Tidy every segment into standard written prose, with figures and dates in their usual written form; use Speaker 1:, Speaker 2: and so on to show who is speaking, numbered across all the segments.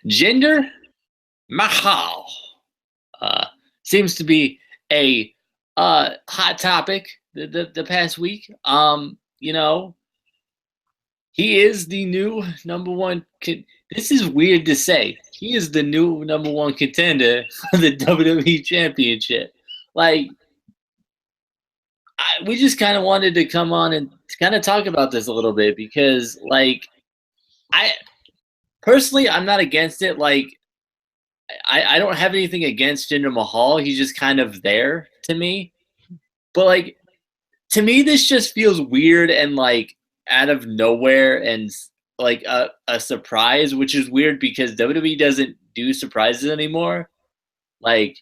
Speaker 1: Jinder Mahal seems to be a hot topic the past week. He is the new number one. This is weird to say. He is the new number one contender for the WWE Championship. Like, we just kind of wanted to come on and kind of talk about this a little bit because, like, I'm not against it. Like, I don't have anything against Jinder Mahal. He's just kind of there to me. But, like, to me, this just feels weird and, like, out of nowhere and, like, a surprise, which is weird because WWE doesn't do surprises anymore. Like,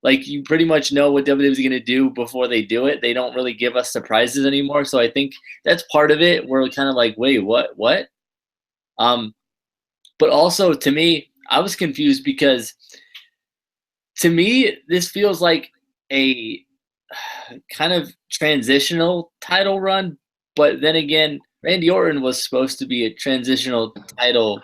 Speaker 1: like, you pretty much know what WWE is going to do before they do it. They don't really give us surprises anymore. So I think that's part of it. We're kind of like, wait, what? But also, to me, I was confused because to me, this feels like a kind of transitional title run. But then again, Randy Orton was supposed to be a transitional title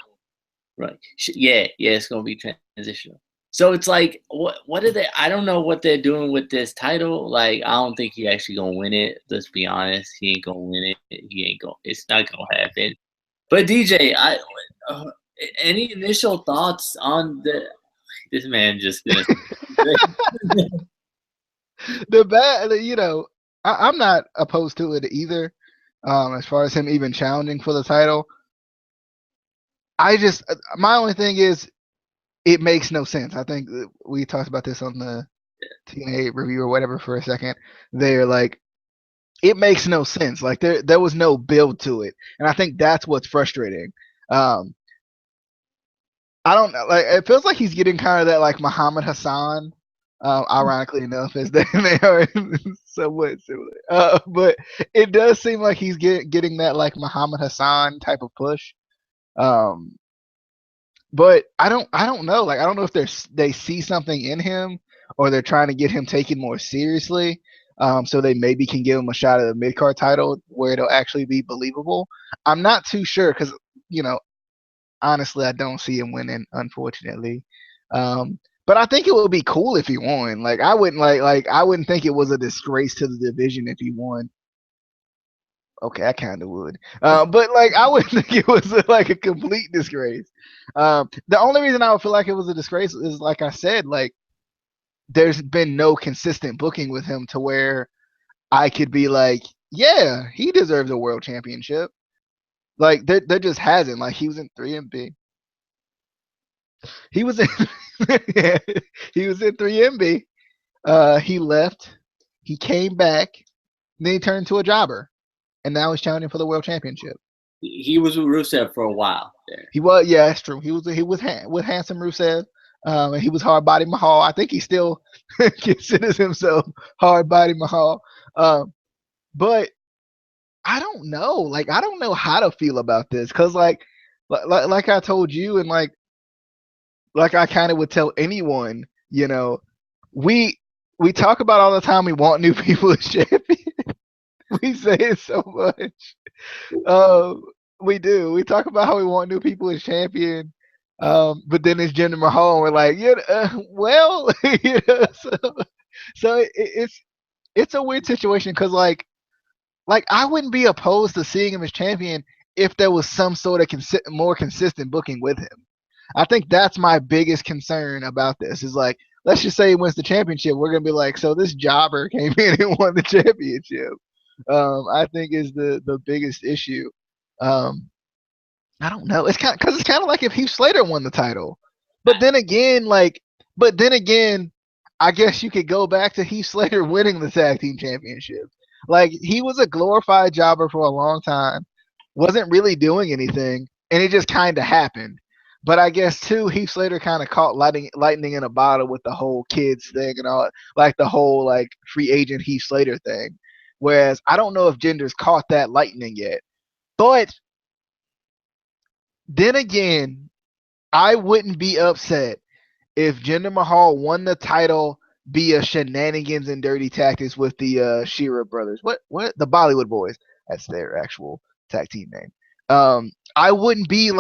Speaker 1: run. Yeah, it's going to be transitional. So it's like, what are they? I don't know what they're doing with this title. Like, I don't think he actually going to win it. Let's be honest. He ain't going to win it. It's not going to happen. But DJ, any initial thoughts on this man just gonna
Speaker 2: I'm not opposed to it either. As far as him even challenging for the title, my only thing is it makes no sense. I think we talked about this on the TNA review or whatever for a second. They're like, it makes no sense. Like there was no build to it, and I think that's what's frustrating. I don't know. Like, it feels like he's getting kind of that like Muhammad Hassan. Ironically enough, as they are somewhat similar. But it does seem like he's getting that like Muhammad Hassan type of push. But I don't know. Like, I don't know if they see something in him or they're trying to get him taken more seriously. So they maybe can give him a shot at the mid card title where it'll actually be believable. I'm not too sure because honestly, I don't see him winning, unfortunately. But I think it would be cool if he won. Like, I wouldn't I wouldn't think it was a disgrace to the division if he won. Okay, I kind of would. But like, I wouldn't think it was like a complete disgrace. The only reason I would feel like it was a disgrace is, like I said, like, there's been no consistent booking with him to where I could be like, yeah, he deserves a world championship. Like, there just hasn't. Like, he was in 3MB. He was in he was in 3MB. He left. He came back. Then he turned into a jobber, and now he's challenging for the world championship.
Speaker 1: He was with Rusev for a while. There.
Speaker 2: He was, yeah, that's true. He was with handsome Rusev. And he was hard body Mahal. I think he still considers himself hard body Mahal. But I don't know. Like, I don't know how to feel about this because, like I told you, and like I kind of would tell anyone, we talk about all the time we want new people as champion. We say it so much. We do. We talk about how we want new people as champion. But then it's Jinder Mahal, and we're like, well, so it's a weird situation because like I wouldn't be opposed to seeing him as champion if there was some sort of more consistent booking with him. I think that's my biggest concern about this is like, let's just say he wins the championship. We're going to be like, so this jobber came in and won the championship. I think is the biggest issue. I don't know. It's kind of like if Heath Slater won the title, but then again, I guess you could go back to Heath Slater winning the tag team championship. Like, he was a glorified jobber for a long time, wasn't really doing anything, and it just kind of happened. But I guess too, Heath Slater kind of caught lightning in a bottle with the whole kids thing and all, like the whole like free agent Heath Slater thing. Whereas I don't know if Jinder's caught that lightning yet. But then again, I wouldn't be upset if Jinder Mahal won the title via shenanigans and dirty tactics with the Shearer brothers. What the Bollywood Boys? That's their actual tag team name. I wouldn't be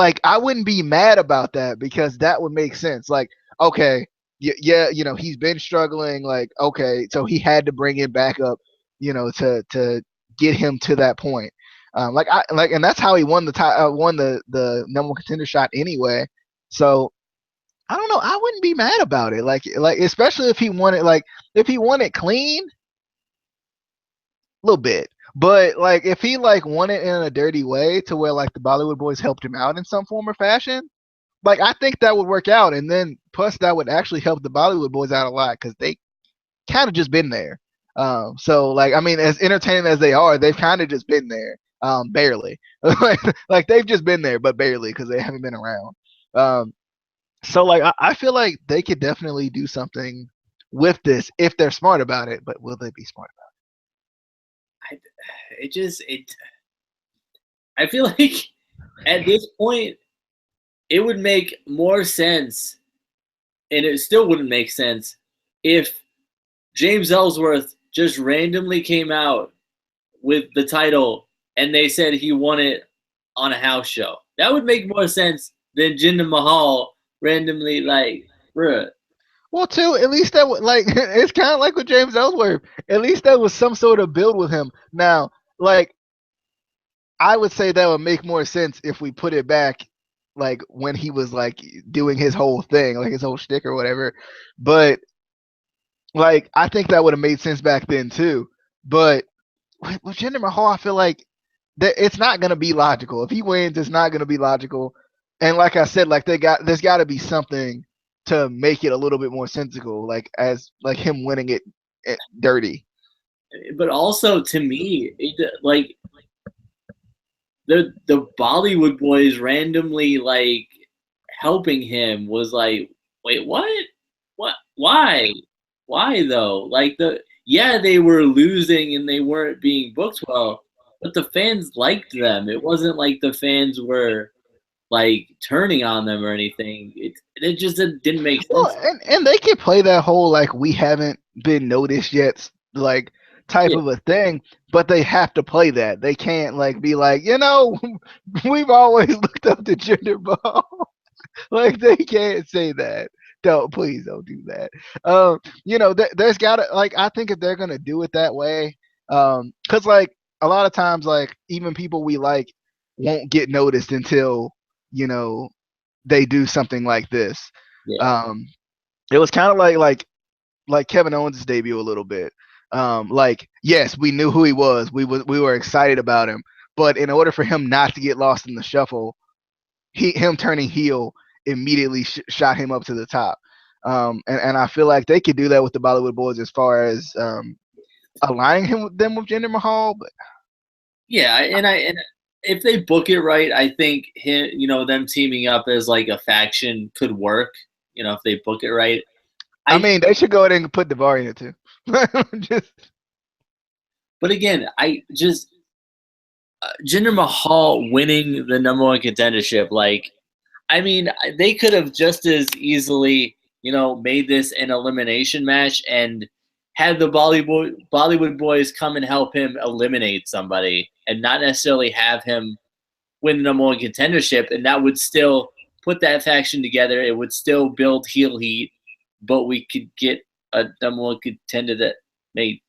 Speaker 2: mad about that because that would make sense. Like, okay, yeah, he's been struggling. Like, okay, so he had to bring it back up, to get him to that point. And that's how he won the number one contender shot anyway. So I don't know. I wouldn't be mad about it. Like especially if he won it, if he won it clean, a little bit. But like if he won it in a dirty way to where the Bollywood boys helped him out in some form or fashion, I think that would work out. And then plus that would actually help the Bollywood boys out a lot because they kind of just been there. So I mean, as entertaining as they are, they've kind of just been there, barely. like they've just been there, but barely because they haven't been around. So I feel like they could definitely do something with this if they're smart about it. But will they be smart about
Speaker 1: I feel like at this point it would make more sense, and it still wouldn't make sense if James Ellsworth just randomly came out with the title and they said he won it on a house show? That would make more sense than Jinder Mahal randomly bruh.
Speaker 2: Well, too, at least that was it's kind of like with James Ellsworth. At least there was some sort of build with him. Now, I would say that would make more sense if we put it back, when he was doing his whole thing, his whole shtick or whatever. But I think that would have made sense back then too. But with Jinder Mahal, I feel like that it's not gonna be logical. If he wins, it's not gonna be logical. And like I said, there's got to be something to make it a little bit more sensical, as him winning it dirty.
Speaker 1: But also to me, the Bollywood boys randomly helping him was wait, what, why though? They were losing and they weren't being booked well, but the fans liked them. It wasn't like the fans were turning on them or anything. It just didn't make sense.
Speaker 2: Well, and they could play that whole we haven't been noticed yet type of a thing, but they have to play that. They can't be we've always looked up to Jinder Mahal. They can't say that. Please don't do that. There's gotta I think if they're gonna do it that way, because a lot of times even people we won't get noticed until they do something like this.
Speaker 1: Yeah.
Speaker 2: It was kind of like Kevin Owens' debut a little bit. Yes, we knew who he was. We were excited about him, but in order for him not to get lost in the shuffle, him turning heel immediately shot him up to the top. And I feel like they could do that with the Bollywood boys as far as aligning him with Jinder Mahal. But
Speaker 1: yeah, and if they book it right, I think them teaming up as a faction could work. If they book it right.
Speaker 2: I mean, they should go ahead and put Daivari in it too.
Speaker 1: But again, Jinder Mahal winning the number one contendership, I mean, they could have just as easily, made this an elimination match and had the Bollywood boys come and help him eliminate somebody and not necessarily have him win the number one contendership. And that would still put that faction together. It would still build heel heat, but we could get a number one contender that made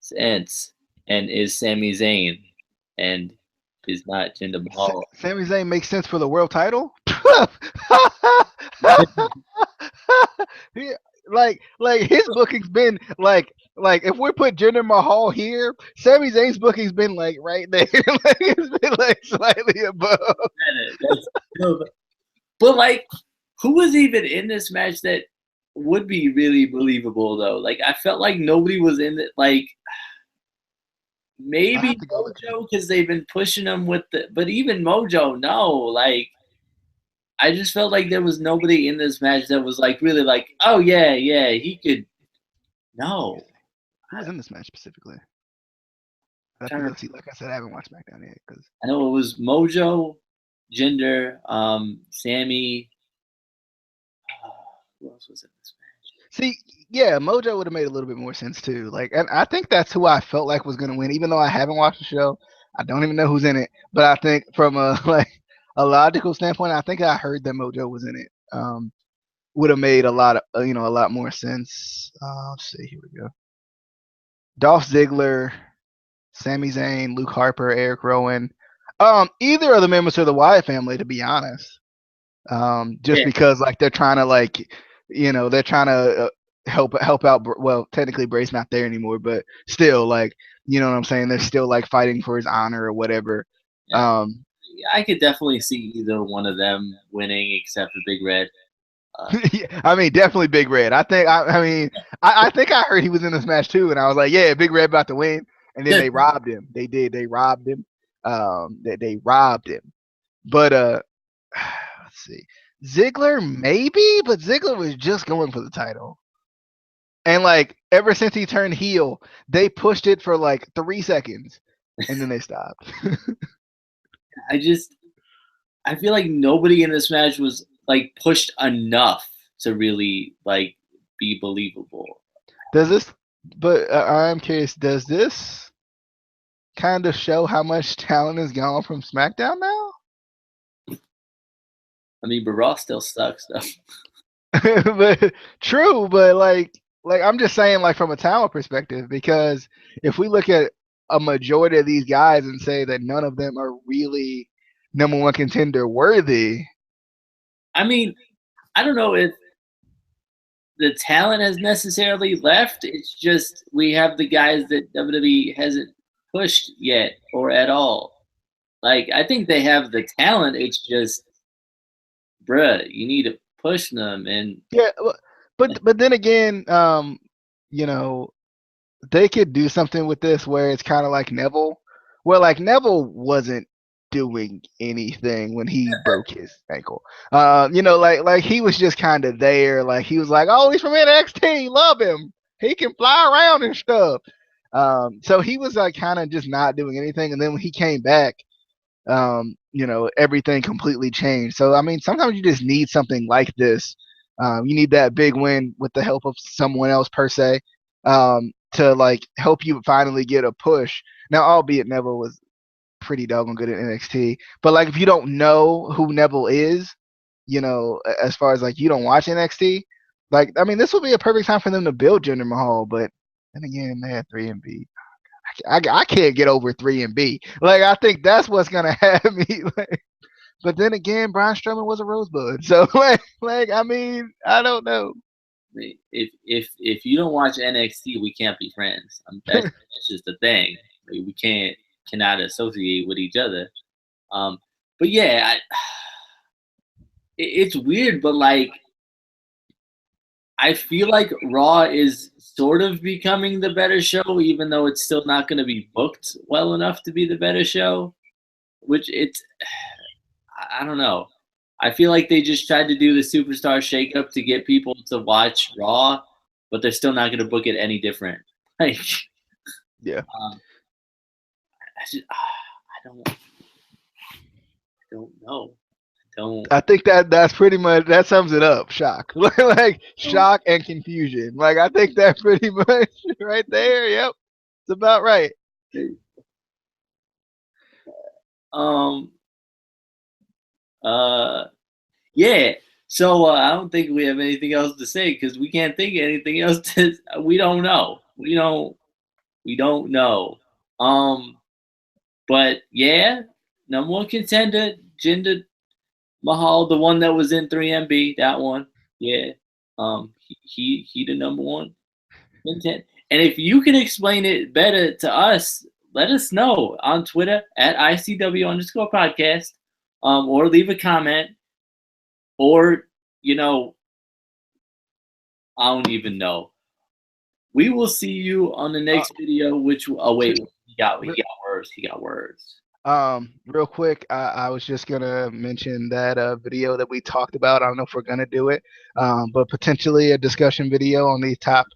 Speaker 1: sense and is Sami Zayn and is not Jinder Mahal.
Speaker 2: Sami Zayn makes sense for the world title. His booking's been if we put Jinder Mahal here, Sami Zayn's booking's been right there. It's been slightly above.
Speaker 1: But who was even in this match that would be really believable though? I felt like nobody was in it. Maybe Mojo because they've been pushing him but even Mojo, no. I just felt like there was nobody in this match that was really oh yeah, he could. No.
Speaker 2: Who was in this match specifically? See, like I said, I haven't watched SmackDown yet because
Speaker 1: I know it was Mojo, Jinder, Sammy. Who else was in this match?
Speaker 2: See, yeah, Mojo would have made a little bit more sense too. And I think that's who I felt was going to win, even though I haven't watched the show. I don't even know who's in it, but I think from a a logical standpoint, I think I heard that Mojo was in it. Would have made a lot of a lot more sense. Let's see, here we go. Dolph Ziggler, Sami Zayn, Luke Harper, Eric Rowan. Either of the members of the Wyatt family, to be honest. Just
Speaker 1: Yeah,
Speaker 2: because like they're trying to they're trying to help out. Well, technically Bray's not there anymore, but still like you know what I'm saying. They're still like fighting for his honor or whatever.
Speaker 1: yeah. I could definitely see either one of them winning, except for Big Red.
Speaker 2: I mean, definitely Big Red. I think I heard he was in this match too, and I was like, yeah, Big Red about to win. And then they robbed him. They did. They robbed him. They robbed him. But let's see, Ziggler maybe, but Ziggler was just going for the title. And like ever since he turned heel, they pushed it for like 3 seconds, and then they stopped.
Speaker 1: I feel like nobody in this match was like pushed enough to really like be believable.
Speaker 2: Does this? But I'm curious. Does this kind of show how much talent is gone from SmackDown now?
Speaker 1: I mean, but Raw still sucks though.
Speaker 2: But true, but like I'm just saying like from a talent perspective, because if we look at a majority of these guys and say that none of them are really number one contender worthy.
Speaker 1: I mean, I don't know if the talent has necessarily left. It's just we have the guys that WWE hasn't pushed yet or at all. Like I think they have the talent. It's just, bruh, you need to push them. And
Speaker 2: Yeah, but then again, you know, they could do something with this where it's kind of like Neville, where like Neville wasn't doing anything when he broke his ankle. Like he was just kind of there. Like he was like, oh, he's from NXT, love him. He can fly around and stuff. So he was like kind of just not doing anything, and then when he came back, everything completely changed. So I mean, sometimes you just need something like this. You need that big win with the help of someone else per se, to like help you finally get a push. Now, albeit Neville was pretty doggone good at NXT, but like if you don't know who Neville is, as far as like you don't watch NXT, like I mean, this would be a perfect time for them to build Jinder Mahal. But then again, they had 3MB. I can't get over 3MB. Like I think that's what's gonna have me. Like, but then again, Braun Strowman was a rosebud, so like I mean, I don't know.
Speaker 1: if you don't watch NXT, we can't be friends. That's just the thing. Like, we cannot associate with each other. But yeah, it's weird, but like I feel like Raw is sort of becoming the better show, even though it's still not going to be booked well enough to be the better show. Which I don't know. I feel like they just tried to do the superstar shakeup to get people to watch Raw, but they're still not going to book it any different. Like,
Speaker 2: Yeah.
Speaker 1: I don't know.
Speaker 2: I think that's pretty much that sums it up. Shock, like shock and confusion. Like I think that pretty much right there. Yep, it's about right.
Speaker 1: Yeah. So I don't think we have anything else to say because we can't think of anything else. We don't know. We don't know. But yeah, number one contender, Jinder Mahal, the one that was in 3MB, that one. Yeah. He the number one contender. And if you can explain it better to us, let us know on Twitter at ICW_podcast, or leave a comment, or I don't even know. We will see you on the next video. Wait, he got words. He got words.
Speaker 2: Real quick, I was just gonna mention that video that we talked about. I don't know if we're gonna do it, but potentially a discussion video on the top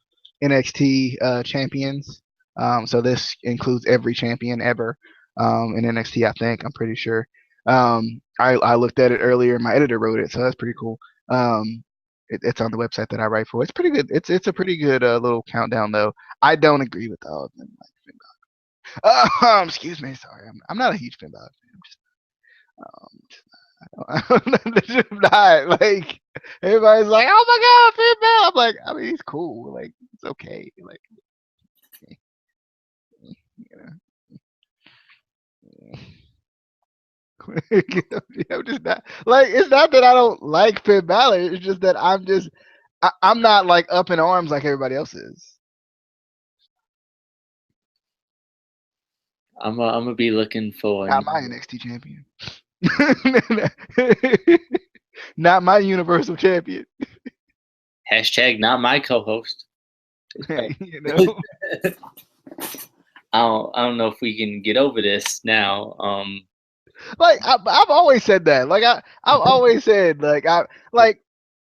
Speaker 2: NXT champions. So this includes every champion ever in NXT. I think I'm pretty sure. I looked at it earlier. My editor wrote it, so that's pretty cool. It's on the website that I write for. It's pretty good. It's a pretty good little countdown, though. I don't agree with all of them. Excuse me, sorry. I'm not a huge Finn Balor fan. That's just not like everybody's like, oh my god, Finn Balor. I'm like, I mean, he's cool. Like, it's okay. Like, you know. I'm just not like. It's not that I don't like Finn Balor. It's just that I'm not like up in arms like everybody else is.
Speaker 1: I'm gonna be looking for
Speaker 2: Not my NXT champion. Not my Universal champion.
Speaker 1: hashtag not my co-host.
Speaker 2: You know.
Speaker 1: I don't know if we can get over this now.
Speaker 2: Like I've always said that. Like I've always said like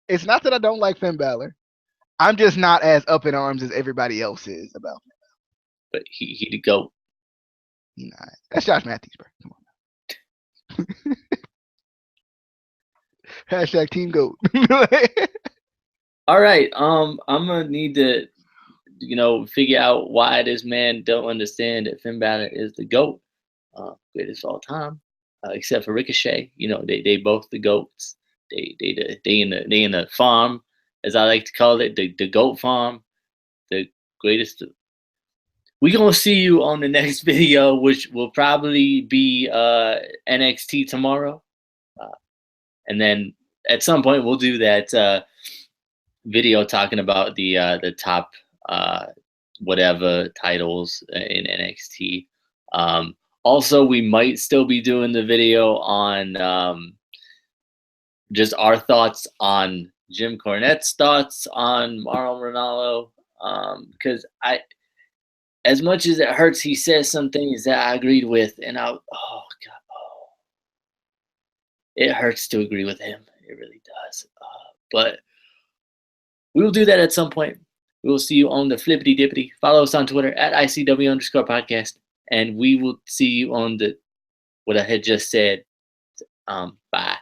Speaker 2: it's not that I don't like Finn Balor. I'm just not as up in arms as everybody else is about him.
Speaker 1: But he the GOAT.
Speaker 2: Nah, that's Josh Matthews, bro. Come on. Hashtag Team GOAT.
Speaker 1: All right. I'm gonna need to, figure out why this man don't understand that Finn Balor is the GOAT, greatest of all time, except for Ricochet. They both the GOATs. They in the farm, as I like to call it, the GOAT farm, the greatest. We're gonna see you on the next video, which will probably be NXT tomorrow, and then at some point we'll do that video talking about the top whatever titles in NXT. Also, we might still be doing the video on just our thoughts on Jim Cornette's thoughts on Mauro Ranallo, because as much as it hurts, he says some things that I agreed with, and it hurts to agree with him. It really does. But we will do that at some point. We will see you on the Flippity Dippity. Follow us on Twitter at ICW_podcast. And we will see you on what I had just said. Bye.